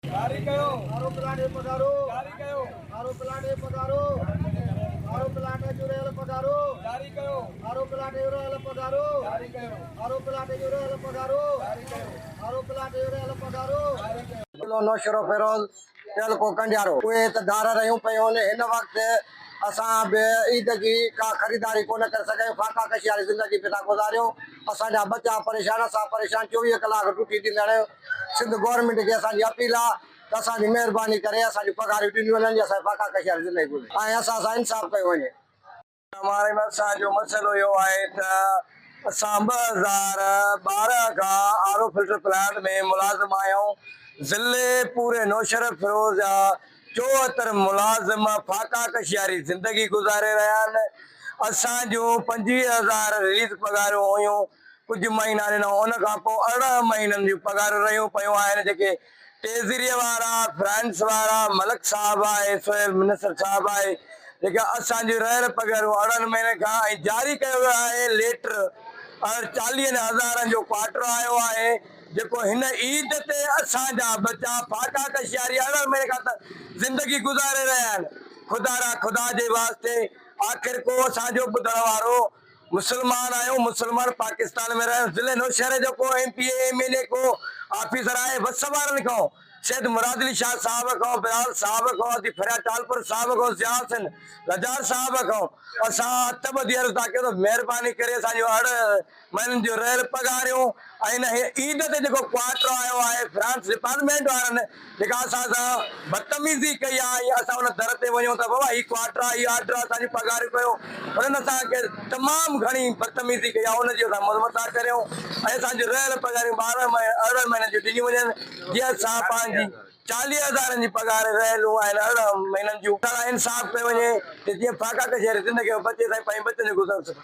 जारी कयो आरो प्लाट पधारो जारी कयो आरो प्लाट पधारो आरो प्लाट जुरेल पधारो जारी कयो आरो प्लाट जुरेल पधारो जारी कयो आरो प्लाट जुरेल पधारो जारी कयो आरो प्लाट जुरेल पधारो जारी कयो किलो नौशरो फेरोज तेल को कंडियारो उहे त धार रहियूं पियूं आहिनि। हिन वक़्तु असां बि ईद जी का ख़रीदारी कोन करे सघिया, फाका कशी वारी ज़िंदगी पिया गुज़ारियूं। असांजा बच्चा परेशान, असां परेशान। 24 कलाक ड्यूटी ॾींदा आहियूं। सिंध गवर्नमेंट खे असांजी अपील आहे त असांजी महिरबानी करे असांजी पघारियूं ॾिनियूं वञनि, असांजी फाका कशी वारी ज़िंदगी गुज़रे ऐं असां सां इंसाफ़ कयो वञे। हमारे में असांजो मसइलो इहो आहे त असां 2012 खां आरो फिल्टर प्लांट में मुलाज़िम आहियूं। ज़िले पूरे नौशरफ फिरोज जा 74 मुलाज़िम फाका कशियारी ज़िंदगी गुज़ारे रहिया आहिनि। असांजूं 25,000 रिलीज़ पघारियूं हुयूं कुझु महीना ॾिनो, उन खां पोइ 18 महीननि जूं पघारियूं रहियूं पियूं आहिनि। जेके ट्रेज़रीअ वारा, फाइनेंस वारा, मलिक साहब आहे, सोहेल मिनिस्टर साहब आहे, जेका असांजी रहियल पघारियूं 18 महीने खां ऐं जारी कयो वियो आहे लेटर। 40,000 जो क्वार्टर आयो आहे, जेको हिन ईद ते असांजा बच्चा फाका कशियारी 18 महीने खां त ज़िंदगी गुज़ारे रहिया आहिनि। खुदा जे वास्ते आख़िर को असांजो ॿुधण वारो मुस्लमान आहियूं। मुस्लमान पाकिस्तान में रहियो। ज़िले नौशहर जो को MP MLA को ऑफिसर आहे, बस वारनि खां सैद मुरादली शाह साहब खां, बिलाल साहब खां, फरियाद टालपुर साहब खां, ज़ियासिन रजार साहब खां असां हथ ॿधी अर्ज़ु था कयूं त महिरबानी करे असांजो 18 महीननि जूं रहियल पघारियूं ऐं हिन ईद ते जेको क्वार्टर आयो आहे फाइनेंस डिपार्टमेंट वारनि जेका असां सां बदतमीज़ी कई आहे, या असां हुन दर ते वञूं त बाबा हीउ क्वार्टर आहे, हीउ ऑर्डर आहे, असांजी पघारियूं कयो, हुननि असांखे तमामु घणी बदतमीज़ी कई आहे। हुनजी असां मज़म्मत था करियूं ऐं असांजी रहियल पघारियूं 18 महीननि जूं ॾिनियूं वञनि, जीअं असां पंहिंजी 40,000 जी पघार रहियलूं आहिनि 18 महीननि जूं। इंसाफ़ कयो वञे जीअं फाका कशियारी ज़िंदगी में बचे, पंहिंजे बचनि जो गुज़र सघे।